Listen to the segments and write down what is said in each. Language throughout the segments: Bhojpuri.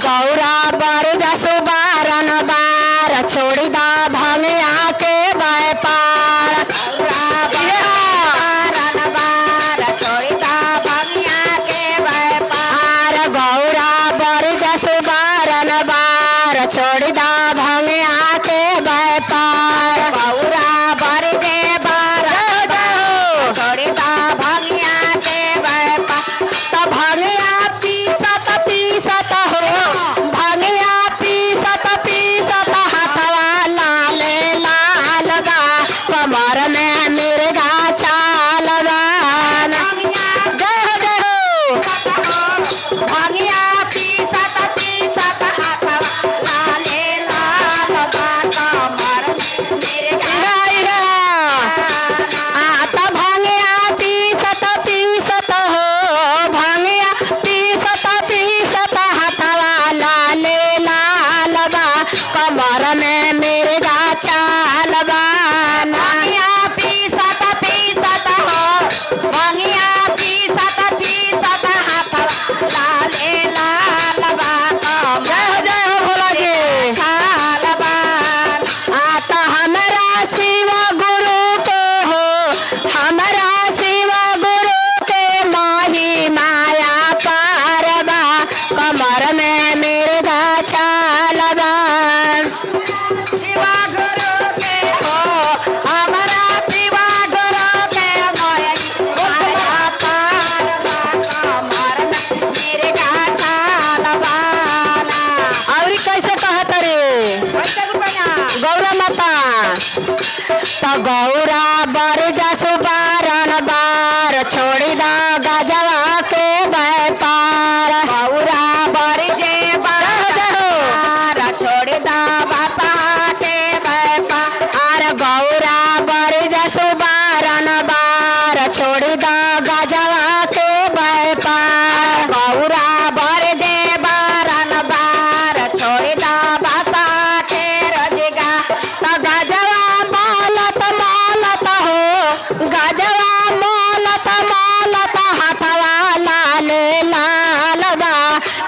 गौरा बर जसु बारन बार छोड़ी दा भंगिया के व्यापार। गौरा बर जसु बारन बार छोड़ी दा भंगिया के व्यापार। गौरा बर के बार छोड़ी दा भंगिया के व्यापार। तो भंगिया पीसत हो भंगिया पीसत हथवा लाल लाल बा कमर में मिर्गा चाल बान। भंगिया पीसत हथवा लाल लाल बा कमर मिर्गा। तो भंगिया पीसत हो भंगिया पीसत हथवा लाल लाल बा कमर में मिर्गा चाल बान। भंगिया पीसत हो भंगिया पीसत हथवा लाल लाल बा कमर जय भोला जी चाल बान। आता हमरा शिव गुरु के हो हमरा शिव गुरु के माही माया पारबा कमर में मिर्गा चाल बान। शिव गुरु के हो हमरा शिव गुरु के माही माया पारबा कमर में मिर्गा चाल बान। और कैसे कहत रे गौरा माता। तो गौरा बर जसु बारन बार छोड़ी दा गजवा के व्यापार। गौरा बर जे बार छोड़ी दा बसा के व्यापार। गौरा बर जसु बारन बार छोड़ी दा गजवा के व्यापार। गौरा बर जे बारन बार छोड़ी दा बसा के रोजगा। तो गजवा मालत हो गजवा मालत हथवा लाल लाल बा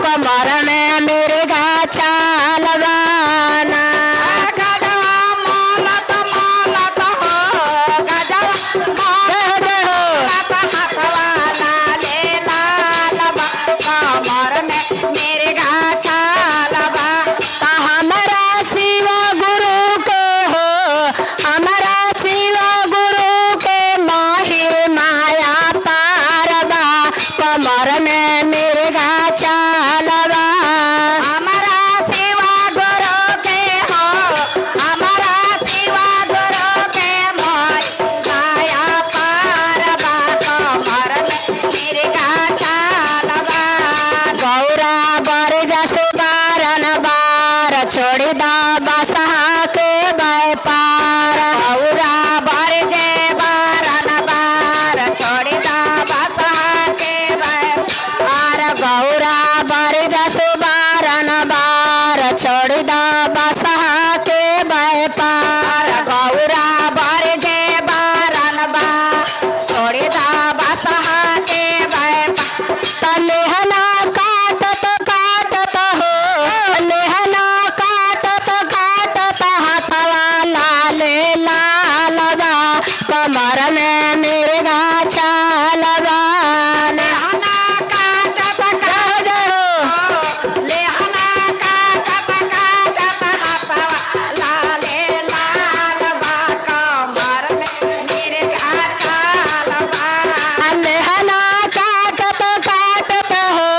कमर में मिर्गा चाल बान। गजवा मालत हो गजवा हथवा लाल लाल बा कमर में मिर्गा चाल बा। हमरा शिव गुरु के हो हमरा शिव गुरु के माही माया पारबा कमर में मिर्गा चाल बा। हमरा शिव गुरु के हो हमरा शिव गुरु के माही माया पारबा कमर में मिर्गा चाल बा। गौरा बर जसु बारन बार छोड़ी दा बसा के व्यापार। गौरा बर जे बारन बार छोड़ी दा बसा के व्यापार। गौरा बर जसु बारन बार छोड़ी दा बसा के व्यापार। गौरा बर जे बारन बार छोड़ी दा बसा के व्यापार। लेहना काटत हो लेहना काटत हथवा लाल लाल बा कमर में मिर्गा चाल बान। लेहना काटत हथवा लाल लाल बा कमर में मिर्गा चाल बान। लेहना काटत हो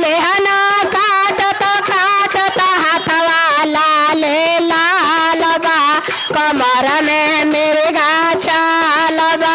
लेहना काटत हथवा लाल लाल बा कमर में मिर्गा चाल बा।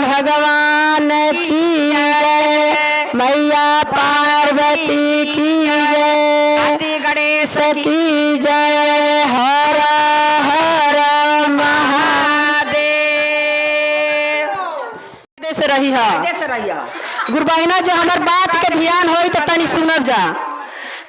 भगवान की जय, मैया पार्वती की जय, गणेश की जय, हर हर महादेव। देश रही है गुरबहिना जो हमार बात के ध्यान होई तो तनी सुनब जा।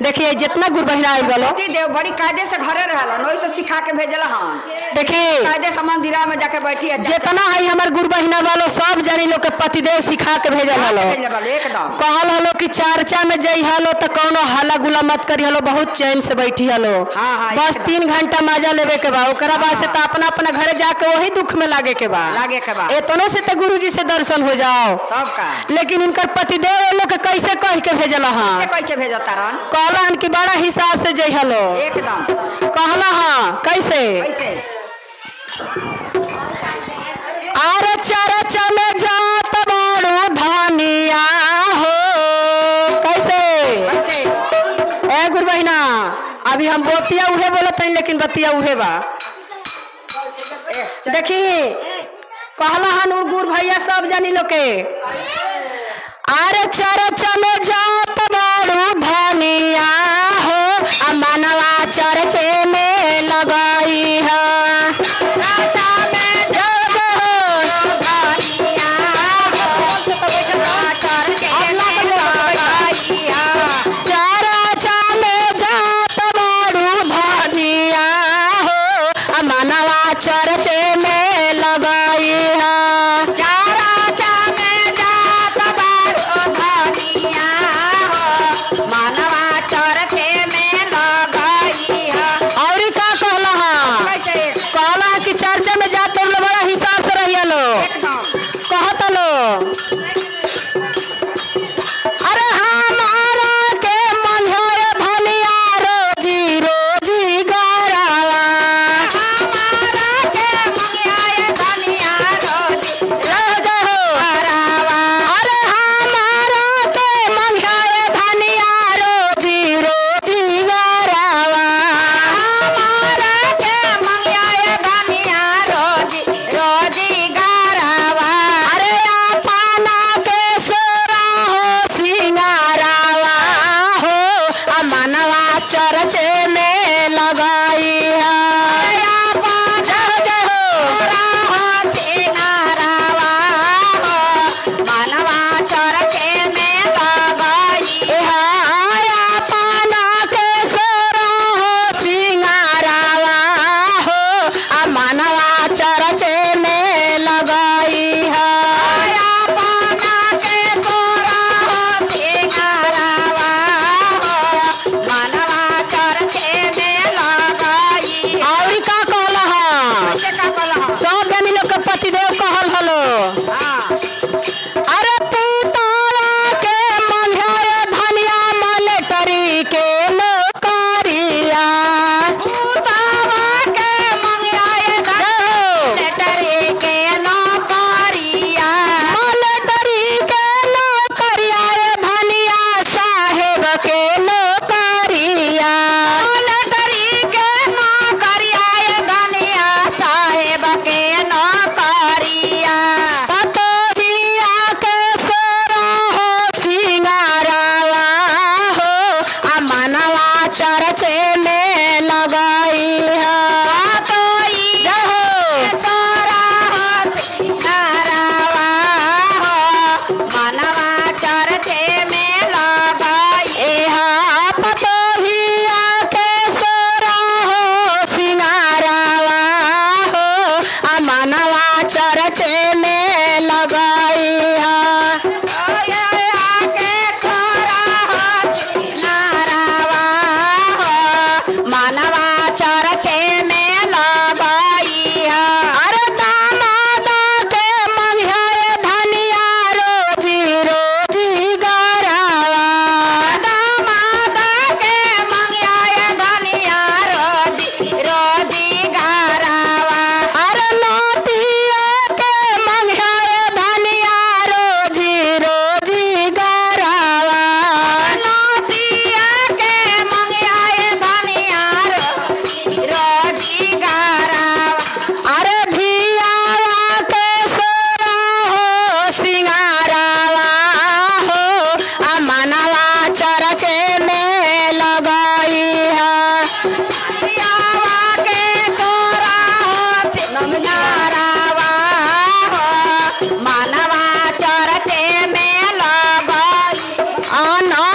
देखिए जितना गुरबहिना आइल गलो देव बड़ी कायदे से घरे रहलन, ओइ से सिखा के भेजल हां। देखिए कायदे से मंदिरा में जाके बैठी है। जितना है हमार गुरबहिना वालों सब जानी लोग के पतिदेव सिखा के भेजल हलो। एकदम कहल हलो कि चर्चा में जई हलो तो कोनो हल्ला गुला मत करी हलो, बहुत चैन से बैठी हलो। हाँ, बस 3 घंटा मजा लेवे के बा, ओकरा बाद से तो अपना अपना घरे जाके वही दुख में लागे के बा। एतनो से तो गुरुजी से दर्शन हो जाओ तब का। लेकिन इनकर पतिदेव लोग के कैसे कह के भेजल हां, कह के भेजता रहन। कहलन कि बड़ा हिसाब से जई हलो। एकदम कहला हां कैसे आरे चर्चा में जात बाड़ू धनिया हो। कैसे ए गुरबहिना अभी हम बोतिया उहे बोलत हई लेकिन बतिया उहे बा। देखी कहला हन गुर भैया सब जानी लोग के आरे चर्चा में जात बाड़ू धनिया हो, मनवा चर्चे में लगाई है। चर्चे में लगाई है।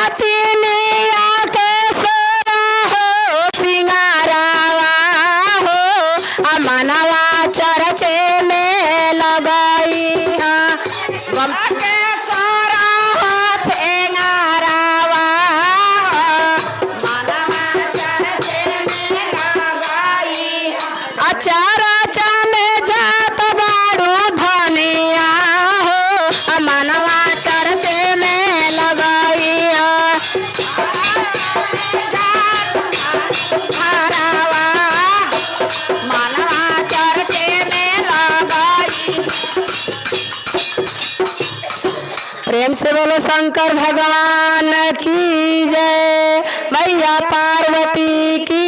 अतिनिया के सोरा हो सिंगारावा हो मनवा चर्चे में लगई के सोरा हो सिंगारावा मनवा चर्चे में लगई चरचा में जात बाड़ू धनिया हो मनवा चर्चे में लगई हरावा मनवा चर्चे में लगई। प्रेम से बोलो शंकर भगवान की जय, मैया पार्वती की